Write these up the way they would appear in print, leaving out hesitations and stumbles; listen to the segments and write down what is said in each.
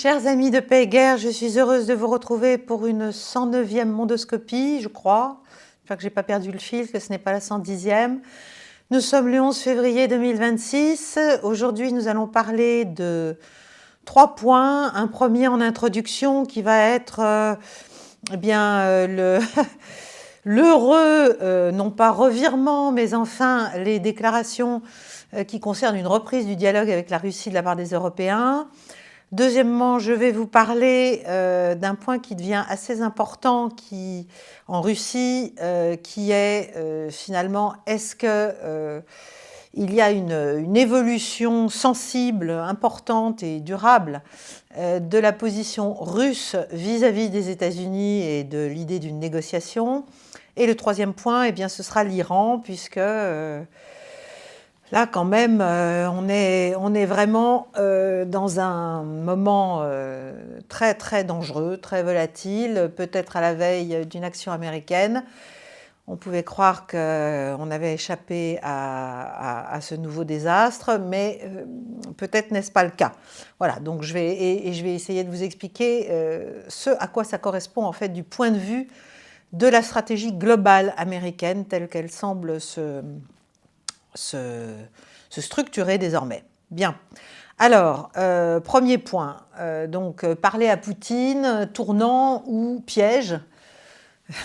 Chers amis de Paix et Guerre, je suis heureuse de vous retrouver pour une 109e mondoscopie, je crois. J'espère que je n'ai pas perdu le fil, que ce n'est pas la 110e. Nous sommes le 11 février 2026. Aujourd'hui, nous allons parler de 3 points. Un premier en introduction qui va être l'heureux, non pas revirement, mais enfin les déclarations qui concernent une reprise du dialogue avec la Russie de la part des Européens. Deuxièmement, je vais vous parler d'un point qui devient assez important en Russie, qui est finalement, est-ce que il y a une évolution sensible, importante et durable de la position russe vis-à-vis des États-Unis et de l'idée d'une négociation. Et le troisième point, eh bien, ce sera l'Iran, puisque là, quand même, on est vraiment dans un moment très, très dangereux, très volatile, peut-être à la veille d'une action américaine. On pouvait croire qu'on avait échappé à ce nouveau désastre, mais peut-être n'est-ce pas le cas. Voilà, donc je vais essayer de vous expliquer ce à quoi ça correspond en fait du point de vue de la stratégie globale américaine telle qu'elle semble se structurer désormais. Bien. Alors, premier point, donc parler à Poutine, tournant ou piège.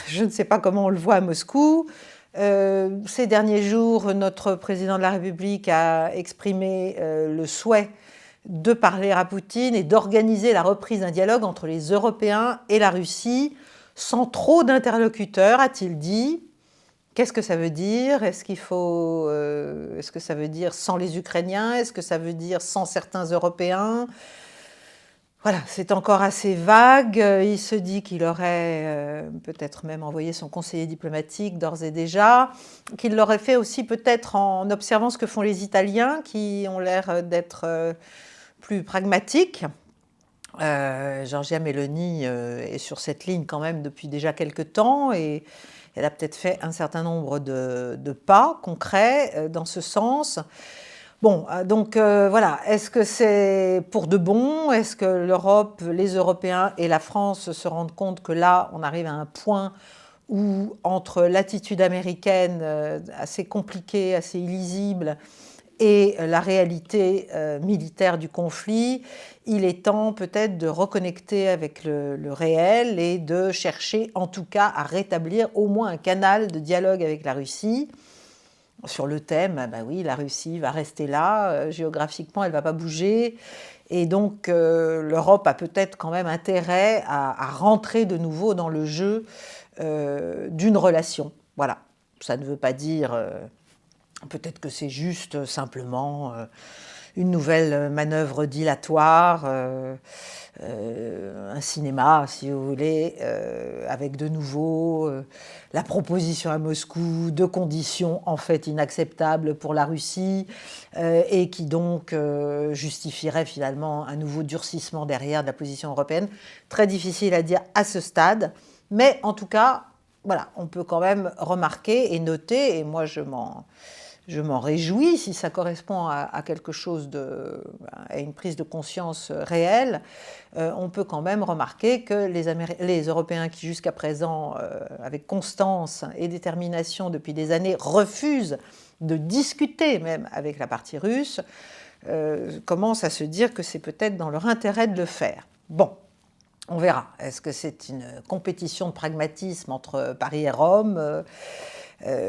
Je ne sais pas comment on le voit à Moscou. Ces derniers jours, notre président de la République a exprimé le souhait de parler à Poutine et d'organiser la reprise d'un dialogue entre les Européens et la Russie, sans trop d'interlocuteurs, a-t-il dit. Qu'est-ce que ça veut dire? Est-ce que ça veut dire sans les Ukrainiens? Est-ce que ça veut dire sans certains Européens? Voilà, c'est encore assez vague. Il se dit qu'il aurait peut-être même envoyé son conseiller diplomatique d'ores et déjà, qu'il l'aurait fait aussi peut-être en observant ce que font les Italiens, qui ont l'air d'être plus pragmatiques. Giorgia Meloni est sur cette ligne quand même depuis déjà quelques temps et elle a peut-être fait un certain nombre de pas concrets dans ce sens. Bon, donc voilà, est-ce que c'est pour de bon? Est-ce que l'Europe, les Européens et la France se rendent compte que là, on arrive à un point où, entre l'attitude américaine assez compliquée, assez illisible, et la réalité militaire du conflit, il est temps peut-être de reconnecter avec le réel et de chercher en tout cas à rétablir au moins un canal de dialogue avec la Russie sur le thème, ben oui, la Russie va rester là, géographiquement elle ne va pas bouger, et donc l'Europe a peut-être quand même intérêt à rentrer de nouveau dans le jeu d'une relation. Voilà, ça ne veut pas dire... peut-être que c'est juste simplement une nouvelle manœuvre dilatoire, un cinéma, si vous voulez, avec de nouveau la proposition à Moscou de conditions en fait inacceptables pour la Russie et qui donc justifierait finalement un nouveau durcissement derrière de la position européenne. Très difficile à dire à ce stade, mais en tout cas, voilà, on peut quand même remarquer et noter, et moi je m'en réjouis si ça correspond à quelque chose à une prise de conscience réelle. On peut quand même remarquer que les Européens qui jusqu'à présent, avec constance et détermination depuis des années, refusent de discuter même avec la partie russe, commencent à se dire que c'est peut-être dans leur intérêt de le faire. Bon. On verra. Est-ce que c'est une compétition de pragmatisme entre Paris et Rome?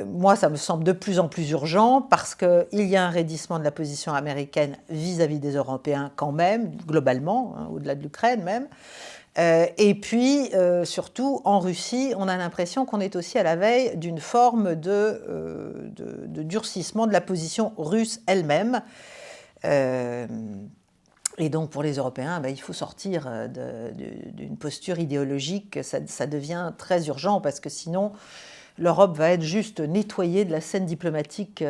Moi, ça me semble de plus en plus urgent parce qu'il y a un raidissement de la position américaine vis-à-vis des Européens quand même, globalement, hein, au-delà de l'Ukraine même. Et puis, surtout, en Russie, on a l'impression qu'on est aussi à la veille d'une forme de durcissement de la position russe elle-même. Et donc, pour les Européens, il faut sortir d'une posture idéologique. Ça devient très urgent parce que sinon, l'Europe va être juste nettoyée de la scène diplomatique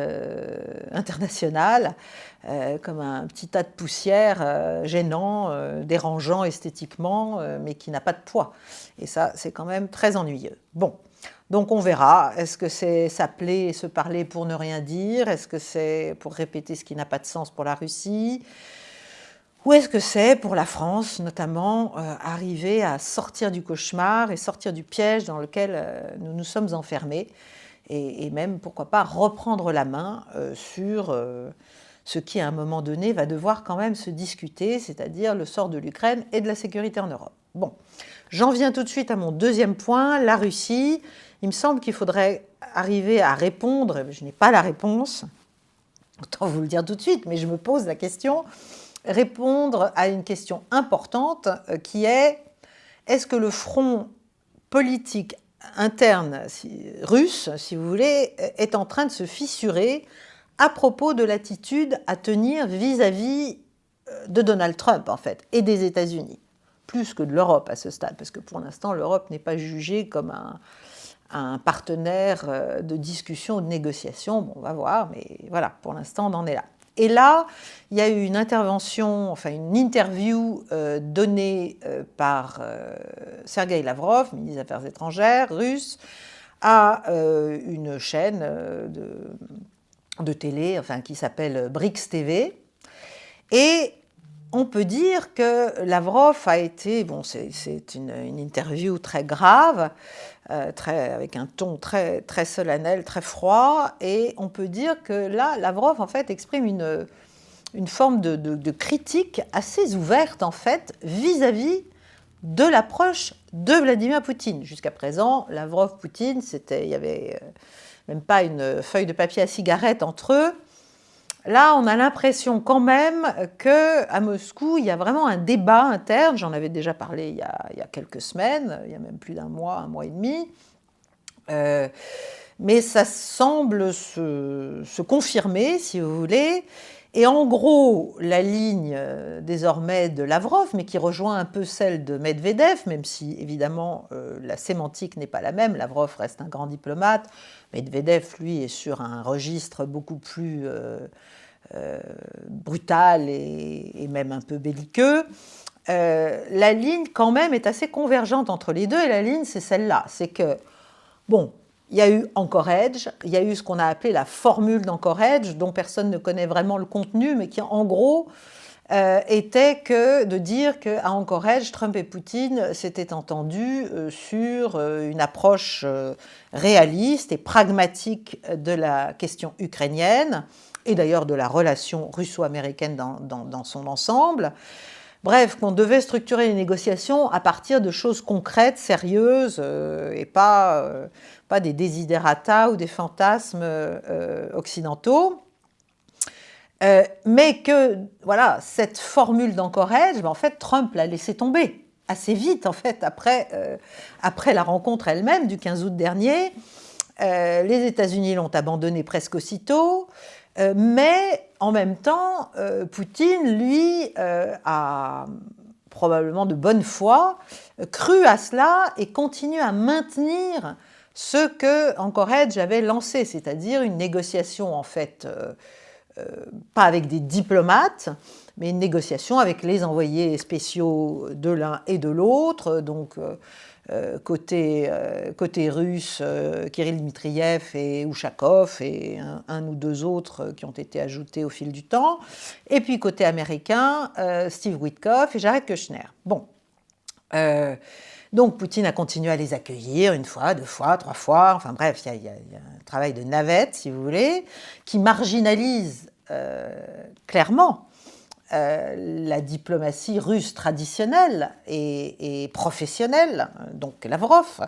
internationale comme un petit tas de poussière gênant, dérangeant esthétiquement, mais qui n'a pas de poids. Et ça, c'est quand même très ennuyeux. Bon, donc on verra. Est-ce que c'est s'appeler et se parler pour ne rien dire? Est-ce que c'est pour répéter ce qui n'a pas de sens pour la Russie? Où est-ce que c'est pour la France, notamment, arriver à sortir du cauchemar et sortir du piège dans lequel nous nous sommes enfermés et même, pourquoi pas, reprendre la main sur ce qui, à un moment donné, va devoir quand même se discuter, c'est-à-dire le sort de l'Ukraine et de la sécurité en Europe. Bon, j'en viens tout de suite à mon deuxième point, la Russie. Il me semble qu'il faudrait arriver à répondre, je n'ai pas la réponse, autant vous le dire tout de suite, mais je me pose la question, répondre à une question importante qui est-ce que le front politique interne russe, si vous voulez, est en train de se fissurer à propos de l'attitude à tenir vis-à-vis de Donald Trump, en fait, et des États-Unis, plus que de l'Europe à ce stade, parce que pour l'instant, l'Europe n'est pas jugée comme un partenaire de discussion ou de négociation. Bon, on va voir, mais voilà, pour l'instant, on en est là. Et là, il y a eu une intervention, enfin une interview donnée par Sergueï Lavrov, ministre des Affaires étrangères russe, à une chaîne de télé, enfin, qui s'appelle BRICS TV. Et on peut dire que Lavrov a été, bon, c'est une interview très grave, avec un ton très, très solennel, très froid, et on peut dire que là, Lavrov, en fait, exprime une forme de critique assez ouverte, en fait, vis-à-vis de l'approche de Vladimir Poutine. Jusqu'à présent, Lavrov-Poutine, il y avait même pas une feuille de papier à cigarette entre eux. Là, on a l'impression quand même qu'à Moscou, il y a vraiment un débat interne. J'en avais déjà parlé il y a quelques semaines, il y a même plus d'un mois, un mois et demi. Mais ça semble se confirmer, si vous voulez. Et en gros, la ligne désormais de Lavrov, mais qui rejoint un peu celle de Medvedev, même si évidemment la sémantique n'est pas la même. Lavrov reste un grand diplomate. Medvedev, lui, est sur un registre beaucoup plus brutal et même un peu belliqueux. La ligne, quand même, est assez convergente entre les deux. Et la ligne, c'est celle-là. C'est que, bon, il y a eu Anchorage, il y a eu ce qu'on a appelé la formule d'Anchorage, dont personne ne connaît vraiment le contenu, mais qui, en gros, était que de dire qu'à Anchorage, Trump et Poutine s'étaient entendus sur une approche réaliste et pragmatique de la question ukrainienne, et d'ailleurs de la relation russo-américaine dans son ensemble. Bref, qu'on devait structurer les négociations à partir de choses concrètes, sérieuses, et pas des desiderata ou des fantasmes occidentaux. Mais que, voilà, cette formule d'Anchorage, en fait, Trump l'a laissé tomber assez vite, en fait, après la rencontre elle-même du 15 août dernier. Les États-Unis l'ont abandonné presque aussitôt. Mais en même temps, Poutine, lui, a probablement de bonne foi cru à cela et continue à maintenir ce que Anchorage avait lancé, c'est-à-dire une négociation, en fait, pas avec des diplomates, mais une négociation avec les envoyés spéciaux de l'un et de l'autre, donc côté russe, Kirill Dmitriev et Ushakov et un ou deux autres qui ont été ajoutés au fil du temps. Et puis côté américain, Steve Witkoff et Jared Kushner. Bon. Donc Poutine a continué à les accueillir une fois, deux fois, trois fois. Enfin bref, il y a un travail de navette, si vous voulez, qui marginalise clairement la diplomatie russe traditionnelle et professionnelle, donc Lavrov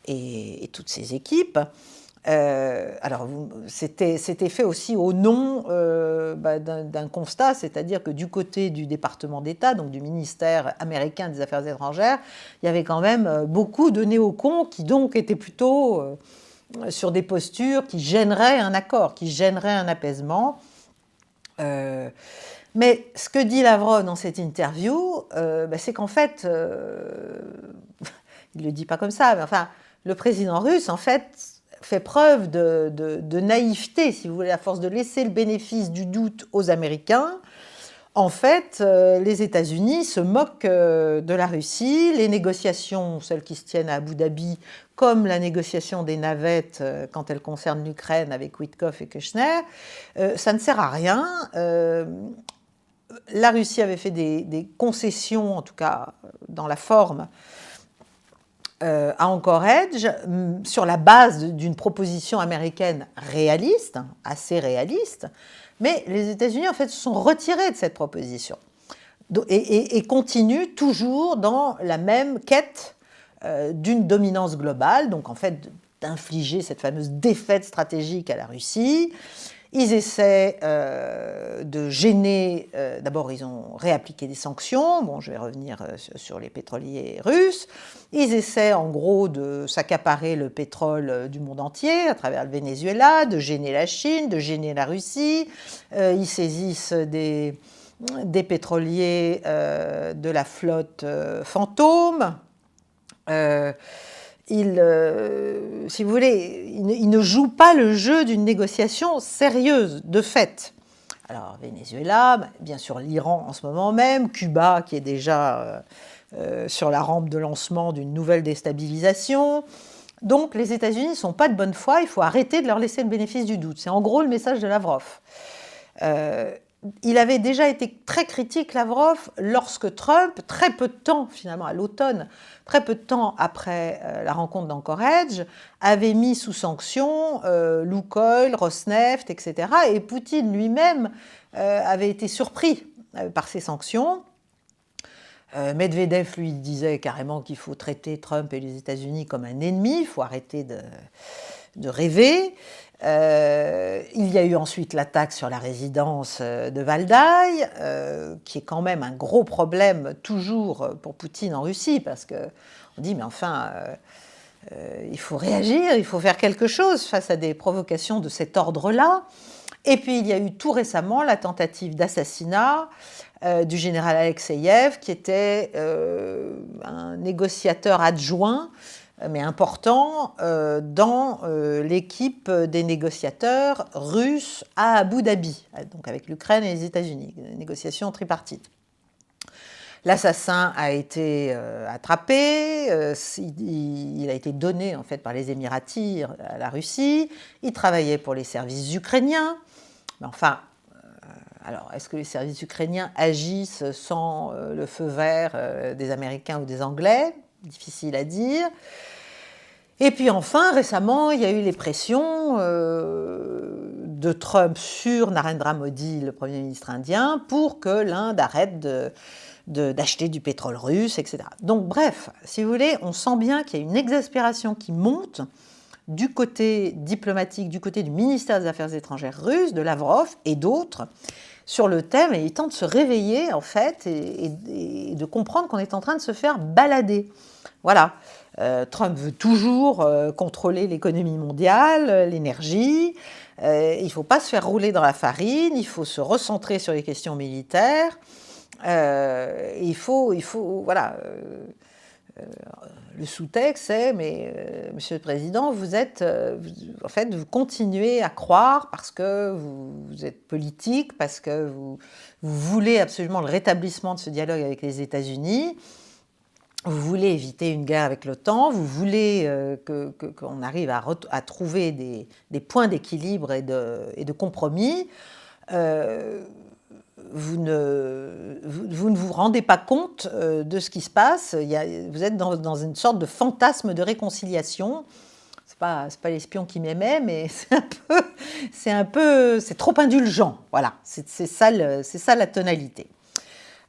et toutes ses équipes. Alors, c'était fait aussi au nom d'un constat, c'est-à-dire que du côté du département d'État, donc du ministère américain des Affaires étrangères, il y avait quand même beaucoup de néocons qui donc étaient plutôt sur des postures qui gêneraient un accord, qui gêneraient un apaisement. Mais ce que dit Lavrov dans cette interview, c'est qu'en fait, il ne le dit pas comme ça, mais enfin, le président russe, en fait, fait preuve de naïveté, si vous voulez, à force de laisser le bénéfice du doute aux Américains. En fait, les États-Unis se moquent de la Russie. Les négociations, celles qui se tiennent à Abu Dhabi, comme la négociation des navettes quand elles concernent l'Ukraine avec Witkoff et Kushner, ça ne sert à rien. la Russie avait fait des concessions, en tout cas dans la forme, à Anchorage, sur la base d'une proposition américaine réaliste, assez réaliste, mais les États-Unis, en fait, se sont retirés de cette proposition et continuent toujours dans la même quête d'une dominance globale, donc en fait d'infliger cette fameuse défaite stratégique à la Russie. Ils essaient de gêner, d'abord ils ont réappliqué des sanctions, bon je vais revenir sur les pétroliers russes, ils essaient en gros de s'accaparer le pétrole du monde entier à travers le Venezuela, de gêner la Chine, de gêner la Russie, ils saisissent des pétroliers de la flotte fantôme, si vous voulez, il ne joue pas le jeu d'une négociation sérieuse, de fait. Alors, Venezuela, bien sûr l'Iran en ce moment même, Cuba qui est déjà sur la rampe de lancement d'une nouvelle déstabilisation. Donc, les États-Unis ne sont pas de bonne foi, il faut arrêter de leur laisser le bénéfice du doute. C'est en gros le message de Lavrov. Il avait déjà été très critique, Lavrov, lorsque Trump, très peu de temps finalement, à l'automne, très peu de temps après la rencontre d'Anchorage, avait mis sous sanction Lukoil, Rosneft, etc. Et Poutine lui-même avait été surpris par ces sanctions. Medvedev, lui, disait carrément qu'il faut traiter Trump et les États-Unis comme un ennemi, il faut arrêter de rêver. Il y a eu ensuite l'attaque sur la résidence de Valdai, qui est quand même un gros problème toujours pour Poutine en Russie, parce qu'on dit, mais enfin, il faut réagir, il faut faire quelque chose face à des provocations de cet ordre-là. Et puis il y a eu tout récemment la tentative d'assassinat du général Alexeïev, qui était un négociateur adjoint, mais important, dans l'équipe des négociateurs russes à Abu Dhabi, donc avec l'Ukraine et les États-Unis, des négociations tripartites. L'assassin a été attrapé, il a été donné en fait par les Émiratis à la Russie, il travaillait pour les services ukrainiens, mais enfin, alors est-ce que les services ukrainiens agissent sans le feu vert des Américains ou des Anglais? Difficile à dire. Et puis enfin, récemment, il y a eu les pressions de Trump sur Narendra Modi, le Premier ministre indien, pour que l'Inde arrête d'acheter du pétrole russe, etc. Donc bref, si vous voulez, on sent bien qu'il y a une exaspération qui monte du côté diplomatique, du côté du ministère des Affaires étrangères russe, de Lavrov et d'autres, sur le thème, et il tente de se réveiller, en fait, et de comprendre qu'on est en train de se faire balader. Voilà. Trump veut toujours contrôler l'économie mondiale, l'énergie. Il ne faut pas se faire rouler dans la farine, il faut se recentrer sur les questions militaires. Il faut voilà. Le sous-texte, c'est, mais Monsieur le Président, en fait, vous continuez à croire parce que vous êtes politique, parce que vous voulez absolument le rétablissement de ce dialogue avec les États-Unis, vous voulez éviter une guerre avec l'OTAN, vous voulez qu'on arrive à trouver des points d'équilibre et de compromis. Vous ne vous rendez pas compte de ce qui se passe. Vous êtes dans une sorte de fantasme de réconciliation. C'est pas l'espion qui m'aimait, mais c'est trop indulgent. Voilà, c'est ça la tonalité.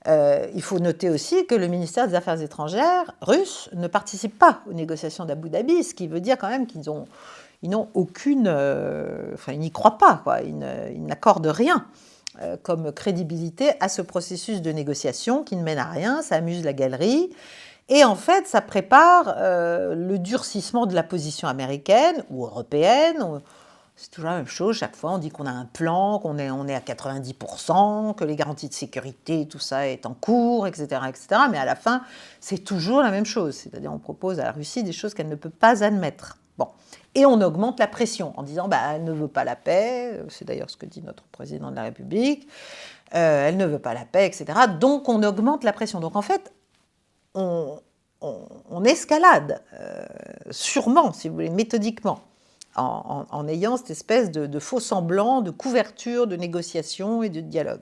Il faut noter aussi que le ministère des Affaires étrangères russe ne participe pas aux négociations d'Abu Dhabi, ce qui veut dire quand même qu'ils n'ont aucune... ils n'y croient pas, quoi. Ils n'accordent rien comme crédibilité à ce processus de négociation qui ne mène à rien, ça amuse la galerie. Et en fait, ça prépare le durcissement de la position américaine ou européenne. C'est toujours la même chose, chaque fois on dit qu'on a un plan, qu'on est à 90%, que les garanties de sécurité, tout ça est en cours, etc., etc. Mais à la fin, c'est toujours la même chose. C'est-à-dire on propose à la Russie des choses qu'elle ne peut pas admettre. Bon. Et on augmente la pression en disant elle ne veut pas la paix, c'est d'ailleurs ce que dit notre président de la République, elle ne veut pas la paix, etc. Donc on augmente la pression. Donc en fait, on escalade, sûrement, si vous voulez, méthodiquement, en ayant cette espèce de faux semblant de couverture, de négociation et de dialogue.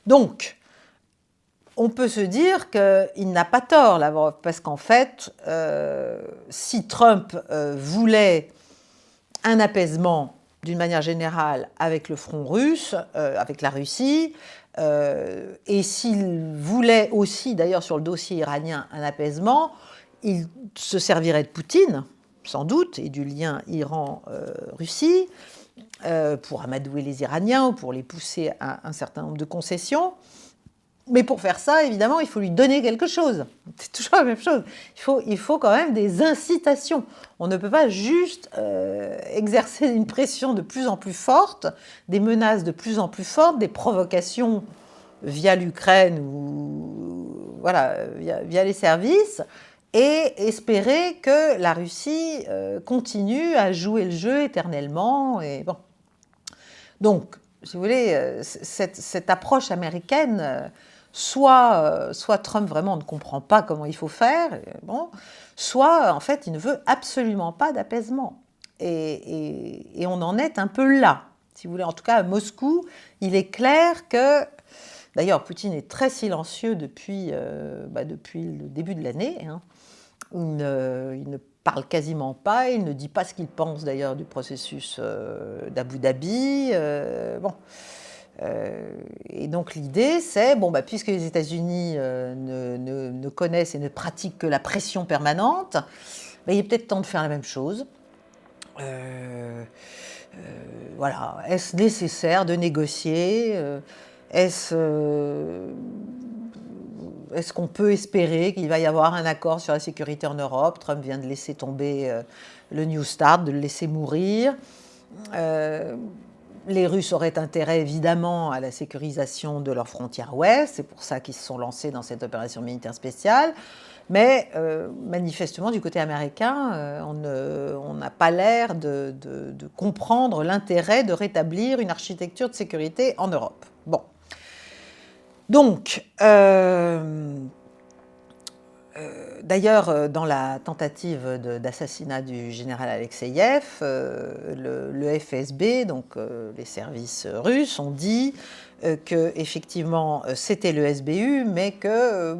Donc, on peut se dire qu'il n'a pas tort, Lavrov, parce qu'en fait, si Trump voulait un apaisement d'une manière générale avec le front russe, avec la Russie, et s'il voulait aussi, d'ailleurs sur le dossier iranien, un apaisement, il se servirait de Poutine, sans doute, et du lien Iran-Russie, pour amadouer les Iraniens ou pour les pousser à un certain nombre de concessions. Mais pour faire ça, évidemment, il faut lui donner quelque chose. C'est toujours la même chose. Il faut quand même des incitations. On ne peut pas juste exercer une pression de plus en plus forte, des menaces de plus en plus fortes, des provocations via l'Ukraine ou voilà, via les services, et espérer que la Russie continue à jouer le jeu éternellement. Et bon. Donc, si vous voulez, cette approche américaine, soit Trump vraiment ne comprend pas comment il faut faire, bon, soit en fait il ne veut absolument pas d'apaisement. Et on en est un peu là. Si vous voulez, en tout cas à Moscou, il est clair que, d'ailleurs Poutine est très silencieux depuis le début de l'année, hein. Il ne parle quasiment pas, il ne dit pas ce qu'il pense d'ailleurs du processus d'Abu Dhabi. Et donc l'idée, c'est, puisque les États-Unis ne connaissent et ne pratiquent que la pression permanente, il est peut-être temps de faire la même chose. Voilà, est-ce nécessaire de négocier? Est-ce qu'on peut espérer qu'il va y avoir un accord sur la sécurité en Europe? Trump vient de laisser tomber le New Start, de le laisser mourir. Les Russes auraient intérêt évidemment à la sécurisation de leur frontière ouest, c'est pour ça qu'ils se sont lancés dans cette opération militaire spéciale. Mais manifestement, du côté américain, on n'a pas l'air de comprendre l'intérêt de rétablir une architecture de sécurité en Europe. Bon. Donc, d'ailleurs, dans la tentative d'assassinat du général Alexeïev, le FSB, donc les services russes, ont dit qu'effectivement c'était le SBU, mais que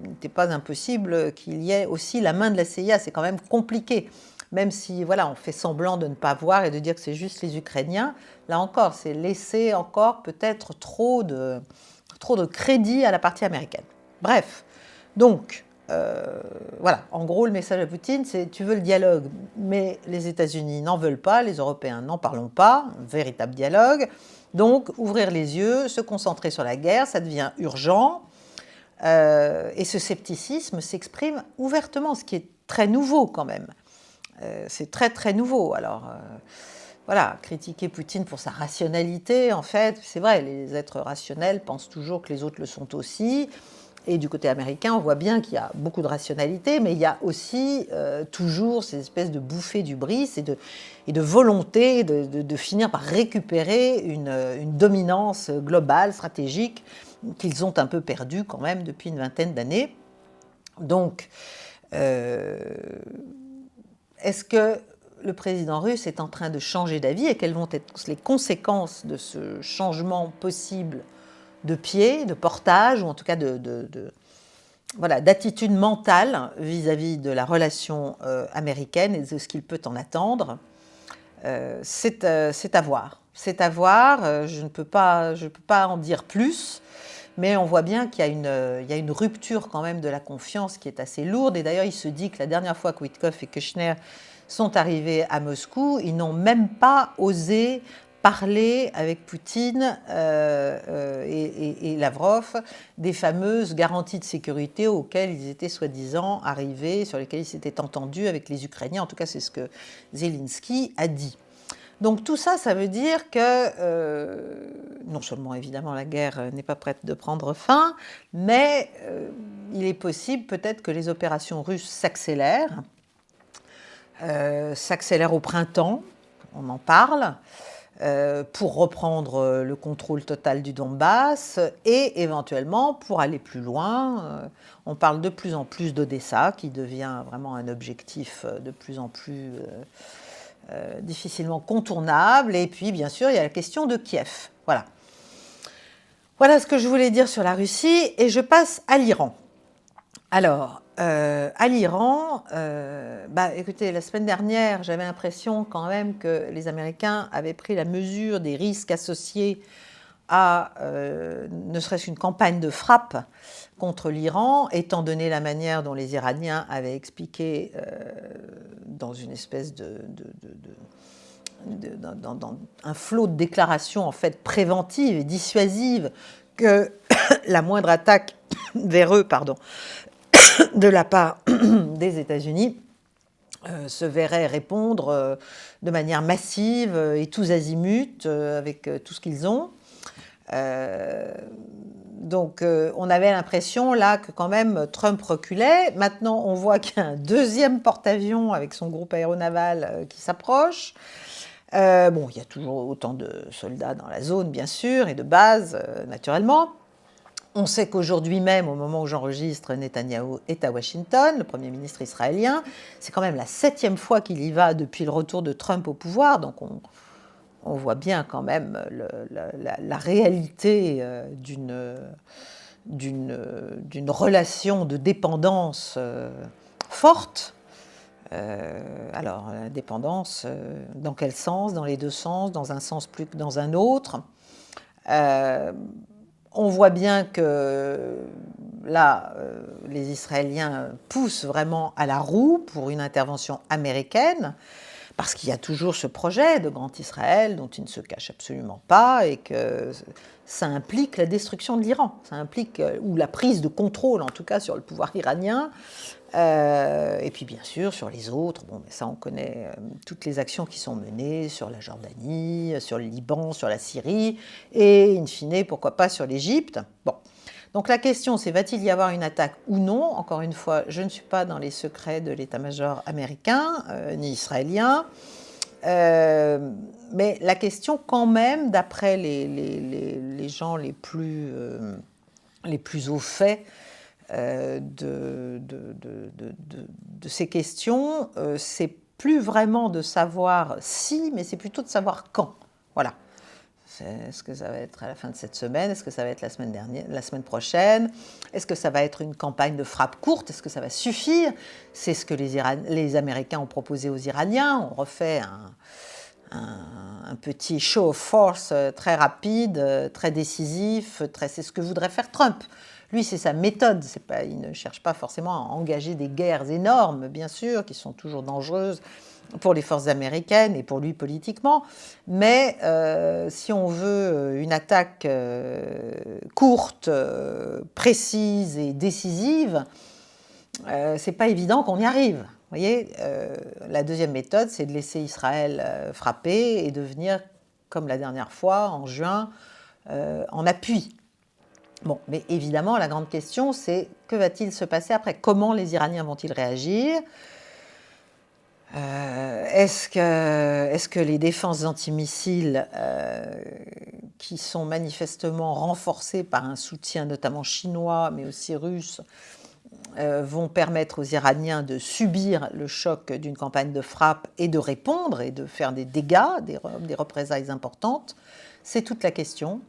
n'était pas impossible qu'il y ait aussi la main de la CIA. C'est quand même compliqué, même si voilà, on fait semblant de ne pas voir et de dire que c'est juste les Ukrainiens. Là encore, c'est laisser encore peut-être trop de crédit à la partie américaine. Bref, donc voilà, en gros, le message à Poutine, c'est tu veux le dialogue, mais les États-Unis n'en veulent pas, les Européens n'en parlons pas, un véritable dialogue. Donc, ouvrir les yeux, se concentrer sur la guerre, ça devient urgent. Et ce scepticisme s'exprime ouvertement, ce qui est très nouveau quand même. C'est très très nouveau. Alors, voilà, critiquer Poutine pour sa rationalité, en fait, c'est vrai, les êtres rationnels pensent toujours que les autres le sont aussi. Et du côté américain, on voit bien qu'il y a beaucoup de rationalité, mais il y a aussi toujours ces espèces de bouffées d'hubris et de volonté de finir par récupérer une dominance globale, stratégique, qu'ils ont un peu perdue quand même depuis une vingtaine d'années. Donc, est-ce que le président russe est en train de changer d'avis et quelles vont être les conséquences de ce changement possible de pied, de portage, ou en tout cas d'attitude mentale vis-à-vis de la relation américaine et de ce qu'il peut en attendre? C'est à voir. C'est à voir. Je ne peux pas en dire plus, mais on voit bien qu'il y a une rupture quand même de la confiance qui est assez lourde. Et d'ailleurs, il se dit que la dernière fois que Witkoff et Kushner sont arrivés à Moscou, ils n'ont même pas osé parler avec Poutine et Lavrov des fameuses garanties de sécurité auxquelles ils étaient soi-disant arrivés, sur lesquelles ils s'étaient entendus avec les Ukrainiens. En tout cas, c'est ce que Zelensky a dit. Donc tout ça, ça veut dire que non seulement évidemment la guerre n'est pas prête de prendre fin, mais il est possible peut-être que les opérations russes s'accélèrent au printemps, on en parle, pour reprendre le contrôle total du Donbass et éventuellement pour aller plus loin. On parle de plus en plus d'Odessa qui devient vraiment un objectif de plus en plus difficilement contournable. Et puis bien sûr il y a la question de Kiev. Voilà. Voilà ce que je voulais dire sur la Russie et je passe à l'Iran. Alors, à l'Iran, écoutez, la semaine dernière, j'avais l'impression quand même que les Américains avaient pris la mesure des risques associés à ne serait-ce qu'une campagne de frappe contre l'Iran, étant donné la manière dont les Iraniens avaient expliqué dans une espèce dans un flot de déclarations en fait préventives et dissuasives que la moindre attaque vers eux, de la part des États-Unis se verrait répondre de manière massive et tous azimuts avec tout ce qu'ils ont. Donc on avait l'impression là que quand même Trump reculait. Maintenant on voit qu'il y a un deuxième porte-avions avec son groupe aéronaval qui s'approche. Il y a toujours autant de soldats dans la zone bien sûr et de bases naturellement. On sait qu'aujourd'hui même, au moment où j'enregistre, Netanyahou est à Washington, le Premier ministre israélien. C'est quand même la 7e fois qu'il y va depuis le retour de Trump au pouvoir, donc on voit bien quand même la réalité d'une relation de dépendance forte. Alors, la dépendance, dans quel sens? Dans les deux sens, dans un sens plus que dans un autre. On voit bien que là, les Israéliens poussent vraiment à la roue pour une intervention américaine, parce qu'il y a toujours ce projet de Grand Israël dont ils ne se cachent absolument pas et que ça implique la destruction de l'Iran, ça implique, ou la prise de contrôle en tout cas sur le pouvoir iranien, et puis bien sûr sur les autres, mais ça on connaît toutes les actions qui sont menées sur la Jordanie, sur le Liban, sur la Syrie, et in fine, pourquoi pas sur l'Égypte. Donc la question c'est va-t-il y avoir une attaque ou non? Encore une fois, je ne suis pas dans les secrets de l'état-major américain, ni israélien, mais la question quand même, d'après les gens les plus au fait de ces questions, c'est plus vraiment de savoir si, mais c'est plutôt de savoir quand. Voilà. Est-ce que ça va être à la fin de cette semaine? Est-ce que ça va être la semaine prochaine? Est-ce que ça va être une campagne de frappe courte? Est-ce que ça va suffire? C'est ce que les Américains ont proposé aux Iraniens. On refait un petit show of force très rapide, très décisif. C'est ce que voudrait faire Trump. Lui, c'est sa méthode. Il ne cherche pas forcément à engager des guerres énormes, bien sûr, qui sont toujours dangereuses pour les forces américaines et pour lui politiquement. Mais si on veut une attaque courte, précise et décisive, c'est pas évident qu'on y arrive. Vous voyez, la deuxième méthode, c'est de laisser Israël frapper et de venir, comme la dernière fois, en juin, en appui. Mais évidemment, la grande question, c'est que va-t-il se passer après? Comment les Iraniens vont-ils réagir? Est-ce que les défenses antimissiles, qui sont manifestement renforcées par un soutien notamment chinois, mais aussi russe, vont permettre aux Iraniens de subir le choc d'une campagne de frappe et de répondre et de faire des dégâts, des représailles importantes? C'est toute la question.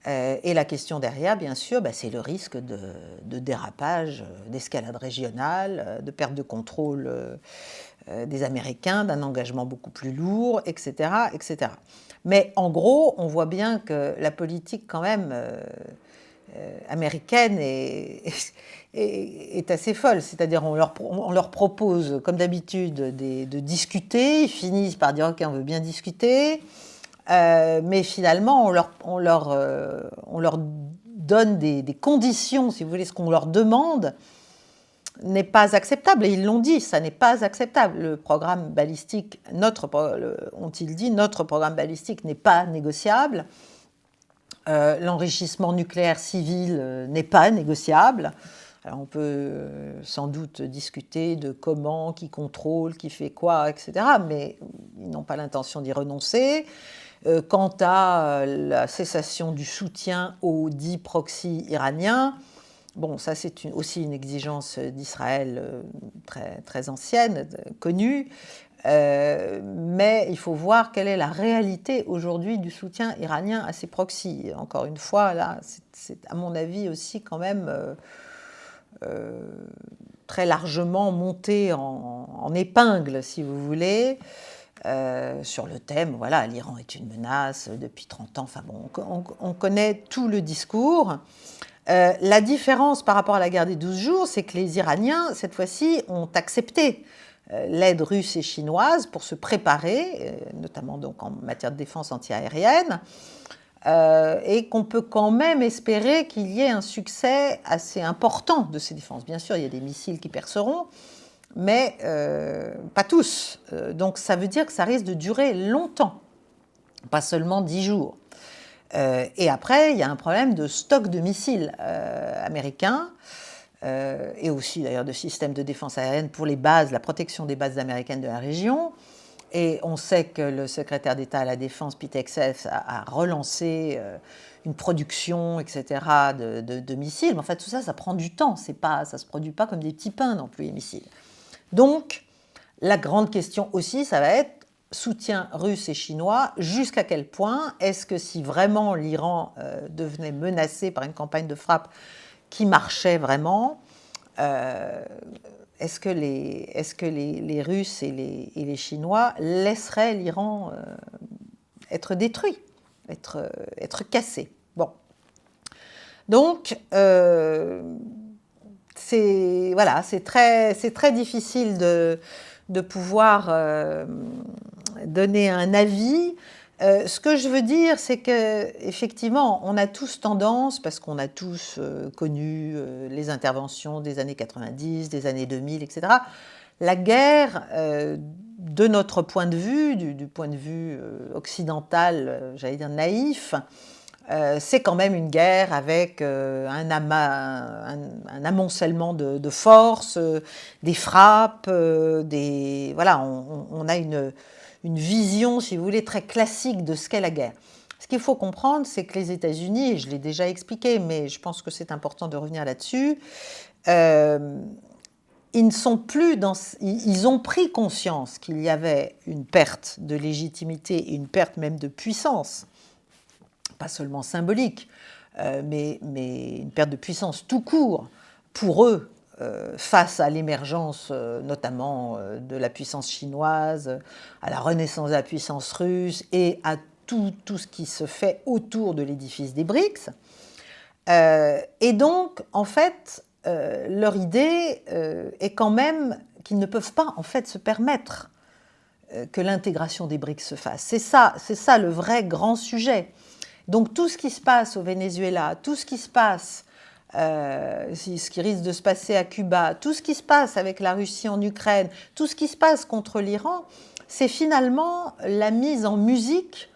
Et la question derrière, bien sûr, c'est le risque de dérapage, d'escalade régionale, de perte de contrôle des Américains, d'un engagement beaucoup plus lourd, etc., etc. Mais en gros, on voit bien que la politique quand même américaine est assez folle. C'est-à-dire on leur propose, comme d'habitude, de discuter. Ils finissent par dire « ok, on veut bien discuter ». Mais finalement, on leur donne des conditions, si vous voulez, ce qu'on leur demande n'est pas acceptable. Et ils l'ont dit, ça n'est pas acceptable. Le programme balistique, ont-ils dit, notre programme balistique n'est pas négociable. L'enrichissement nucléaire civil n'est pas négociable. Alors on peut sans doute discuter de comment, qui contrôle, qui fait quoi, etc. Mais ils n'ont pas l'intention d'y renoncer. Quant à la cessation du soutien aux 10 proxys iraniens, ça c'est aussi une exigence d'Israël très, très ancienne, connue. Mais il faut voir quelle est la réalité aujourd'hui du soutien iranien à ces proxys. Encore une fois, là, c'est à mon avis aussi quand même très largement monté en épingle, si vous voulez, sur le thème, voilà, l'Iran est une menace depuis 30 ans. Enfin bon, on connaît tout le discours. La différence par rapport à la guerre des 12 jours, c'est que les Iraniens, cette fois-ci, ont accepté l'aide russe et chinoise pour se préparer, notamment donc en matière de défense antiaérienne, et qu'on peut quand même espérer qu'il y ait un succès assez important de ces défenses. Bien sûr, il y a des missiles qui perceront, mais pas tous. Donc ça veut dire que ça risque de durer longtemps, pas seulement 10 jours. Et après, il y a un problème de stock de missiles américains, et aussi d'ailleurs de systèmes de défense aérienne pour les bases, la protection des bases américaines de la région. Et on sait que le secrétaire d'État à la Défense, Pete Hegseth, a relancé une production, etc., de missiles. Mais en fait, tout ça, ça prend du temps. Ça ne se produit pas comme des petits pains non plus, les missiles. Donc, la grande question aussi, ça va être soutien russe et chinois, jusqu'à quel point est-ce que si vraiment l'Iran devenait menacé par une campagne de frappe qui marchait vraiment, est-ce que les Russes et les Chinois laisseraient l'Iran être détruit, être cassé? Bon. Donc, c'est très difficile de pouvoir donner un avis. Ce que je veux dire, c'est qu'effectivement, on a tous tendance, parce qu'on a tous connu les interventions des années 90, des années 2000, etc. La guerre, de notre point de vue, du point de vue occidental, j'allais dire naïf, c'est quand même une guerre avec un amoncellement de forces, des frappes, voilà, on a une vision, si vous voulez, très classique de ce qu'est la guerre. Ce qu'il faut comprendre, c'est que les États-Unis, et je l'ai déjà expliqué, mais je pense que c'est important de revenir là-dessus, ils ne sont plus ils ont pris conscience qu'il y avait une perte de légitimité et une perte même de puissance, pas seulement symbolique, mais une perte de puissance tout court pour eux, face à l'émergence notamment de la puissance chinoise, à la renaissance de la puissance russe et à tout ce qui se fait autour de l'édifice des BRICS. Et donc, en fait, leur idée est quand même qu'ils ne peuvent pas en fait se permettre que l'intégration des BRICS se fasse. C'est ça le vrai grand sujet. Donc tout ce qui se passe au Venezuela, tout ce qui se passe, ce qui risque de se passer à Cuba, tout ce qui se passe avec la Russie en Ukraine, tout ce qui se passe contre l'Iran, c'est finalement la mise en musique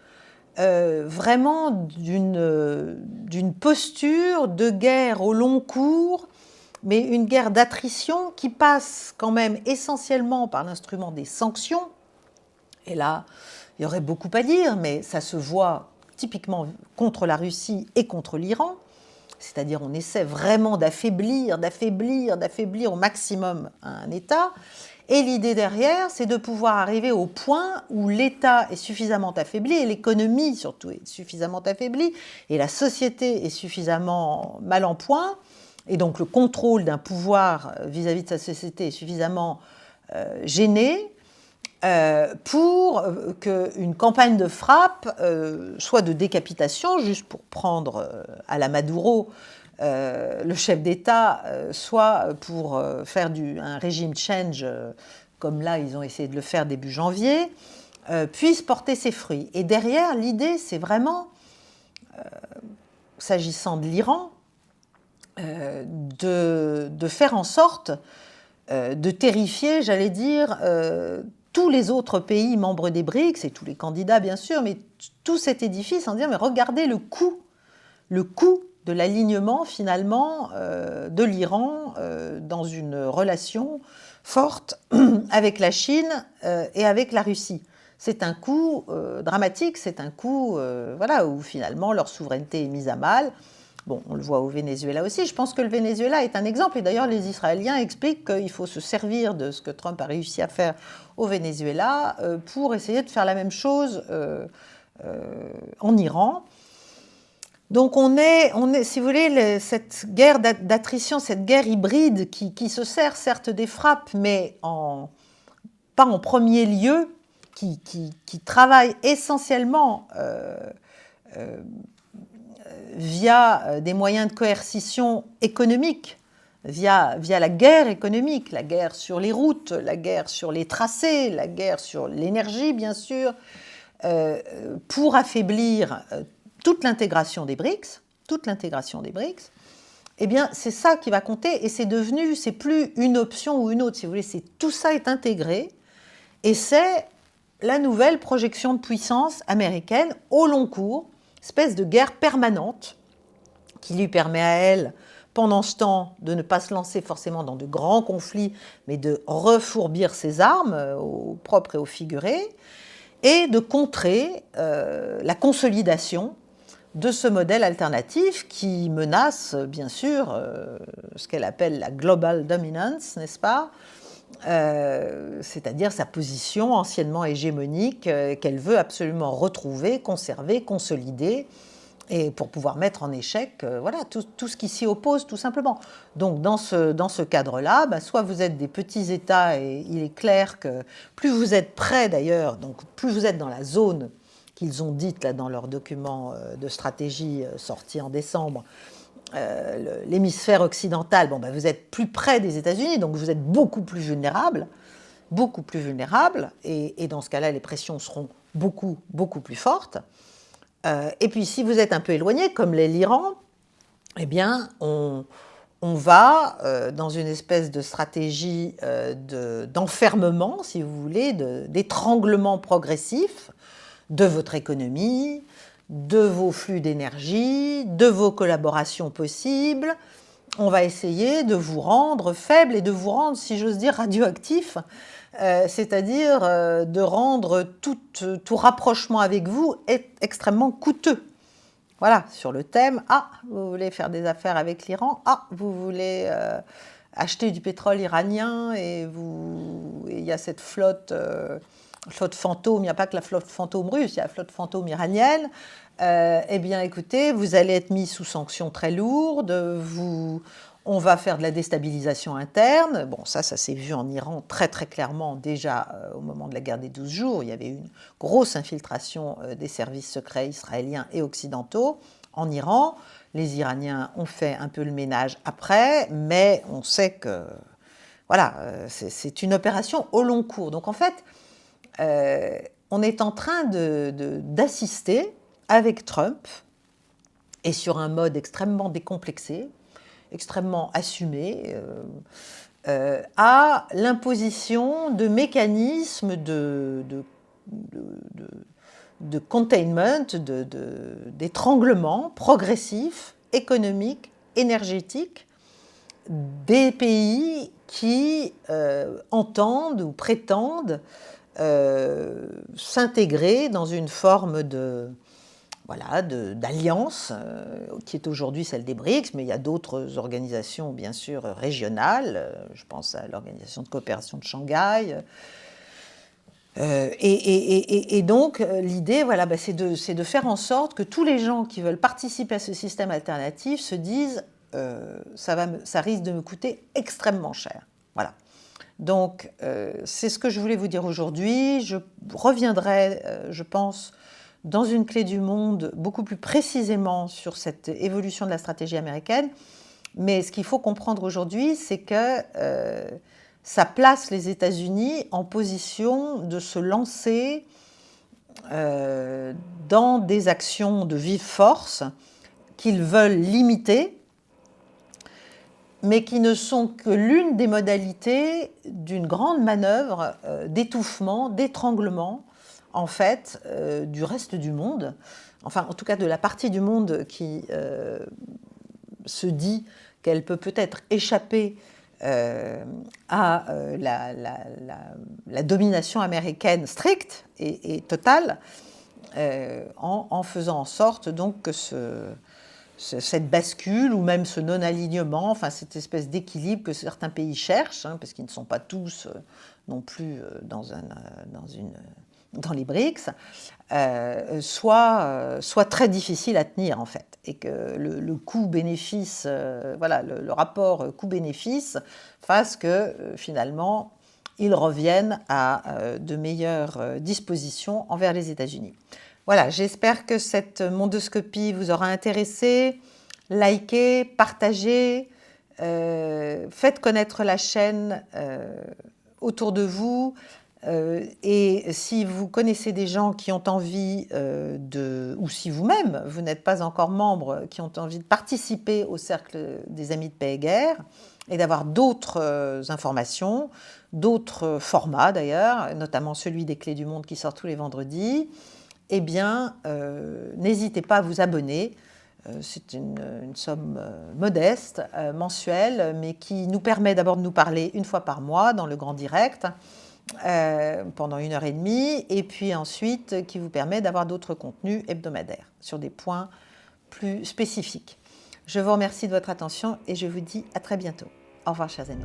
vraiment d'une posture de guerre au long cours, mais une guerre d'attrition qui passe quand même essentiellement par l'instrument des sanctions. Et là, il y aurait beaucoup à dire, mais ça se voit typiquement contre la Russie et contre l'Iran. C'est-à-dire on essaie vraiment d'affaiblir au maximum un État. Et l'idée derrière, c'est de pouvoir arriver au point où l'État est suffisamment affaibli, et l'économie surtout est suffisamment affaiblie, et la société est suffisamment mal en point, et donc le contrôle d'un pouvoir vis-à-vis de sa société est suffisamment gêné, pour qu'une campagne de frappe, soit de décapitation, juste pour prendre à la Maduro le chef d'État, soit pour faire un régime change, comme là ils ont essayé de le faire début janvier, puisse porter ses fruits. Et derrière, l'idée, c'est vraiment, s'agissant de l'Iran, de faire en sorte de terrifier, j'allais dire, tous les autres pays membres des BRICS, et tous les candidats bien sûr, mais tout cet édifice en disant, mais regardez le coût de l'alignement finalement de l'Iran dans une relation forte avec la Chine et avec la Russie. C'est un coût dramatique, c'est un coût voilà, où finalement leur souveraineté est mise à mal. Bon, on le voit au Venezuela aussi. Je pense que le Venezuela est un exemple. Et d'ailleurs, les Israéliens expliquent qu'il faut se servir de ce que Trump a réussi à faire au Venezuela pour essayer de faire la même chose en Iran. Donc on est, si vous voulez, cette guerre d'attrition, cette guerre hybride qui se sert certes des frappes, mais pas en premier lieu, qui travaille essentiellement via des moyens de coercition économique, via la guerre économique, la guerre sur les routes, la guerre sur les tracés, la guerre sur l'énergie, bien sûr, pour affaiblir toute l'intégration des BRICS, eh bien, c'est ça qui va compter et c'est plus une option ou une autre, si vous voulez, tout ça est intégré et c'est la nouvelle projection de puissance américaine au long cours, espèce de guerre permanente qui lui permet à elle, pendant ce temps, de ne pas se lancer forcément dans de grands conflits, mais de refourbir ses armes, au propre et au figuré, et de contrer la consolidation de ce modèle alternatif qui menace, bien sûr, ce qu'elle appelle la global dominance, n'est-ce pas ? C'est-à-dire sa position anciennement hégémonique qu'elle veut absolument retrouver, conserver, consolider, et pour pouvoir mettre en échec voilà, tout ce qui s'y oppose, tout simplement. Donc, dans ce cadre-là, soit vous êtes des petits États, et il est clair que plus vous êtes près, d'ailleurs, donc plus vous êtes dans la zone qu'ils ont dite là, dans leur document de stratégie sorti en décembre, l'hémisphère occidental, vous êtes plus près des États-Unis, donc vous êtes beaucoup plus vulnérable, et dans ce cas-là, les pressions seront beaucoup, beaucoup plus fortes. Et puis, si vous êtes un peu éloigné, comme l'est l'Iran, eh bien, on va dans une espèce de stratégie d'enfermement, si vous voulez, d'étranglement progressif de votre économie, de vos flux d'énergie, de vos collaborations possibles. On va essayer de vous rendre faible et de vous rendre, si j'ose dire, radioactif, c'est-à-dire de rendre tout rapprochement avec vous extrêmement coûteux. Voilà, sur le thème, vous voulez faire des affaires avec l'Iran, vous voulez acheter du pétrole iranien et il y a cette flotte fantôme, il n'y a pas que la flotte fantôme russe, il y a la flotte fantôme iranienne. Eh bien, écoutez, vous allez être mis sous sanctions très lourdes, on va faire de la déstabilisation interne. Bon, ça s'est vu en Iran très très clairement déjà au moment de la guerre des 12 jours. Il y avait une grosse infiltration des services secrets israéliens et occidentaux en Iran. Les Iraniens ont fait un peu le ménage après, mais on sait que voilà, c'est une opération au long cours. Donc en fait, on est en train d'assister avec Trump, et sur un mode extrêmement décomplexé, extrêmement assumé, à l'imposition de mécanismes de containment, d'étranglement progressif, économique, énergétique, des pays qui entendent ou prétendent s'intégrer dans une forme d'alliance qui est aujourd'hui celle des BRICS, mais il y a d'autres organisations, bien sûr, régionales. Je pense à l'Organisation de coopération de Shanghai. Et donc, l'idée, c'est de faire en sorte que tous les gens qui veulent participer à ce système alternatif se disent ça risque de me coûter extrêmement cher. Voilà. Donc, c'est ce que je voulais vous dire aujourd'hui. Je reviendrai, je pense, dans une clé du monde beaucoup plus précisément sur cette évolution de la stratégie américaine. Mais ce qu'il faut comprendre aujourd'hui, c'est que ça place les États-Unis en position de se lancer dans des actions de vive force qu'ils veulent limiter, mais qui ne sont que l'une des modalités d'une grande manœuvre d'étouffement, d'étranglement, en fait, du reste du monde, enfin, en tout cas de la partie du monde qui se dit qu'elle peut-être échapper à la domination américaine stricte et totale, en faisant en sorte donc que cette bascule ou même ce non-alignement, enfin cette espèce d'équilibre que certains pays cherchent, hein, parce qu'ils ne sont pas tous non plus dans les BRICS, soit très difficile à tenir en fait, et que le coût-bénéfice, voilà, le rapport coût-bénéfice fasse que finalement ils reviennent à de meilleures dispositions envers les États-Unis. Voilà, j'espère que cette mondoscopie vous aura intéressé. Likez, partagez, faites connaître la chaîne autour de vous. Et si vous connaissez des gens qui ont envie ou si vous-même, vous n'êtes pas encore membre, qui ont envie de participer au cercle des Amis de Paix et Guerre, et d'avoir d'autres informations, d'autres formats d'ailleurs, notamment celui des Clés du Monde qui sort tous les vendredis, eh bien, n'hésitez pas à vous abonner. C'est une somme modeste, mensuelle, mais qui nous permet d'abord de nous parler une fois par mois dans le grand direct, pendant 1h30, et puis ensuite qui vous permet d'avoir d'autres contenus hebdomadaires sur des points plus spécifiques. Je vous remercie de votre attention et je vous dis à très bientôt. Au revoir, chers amis.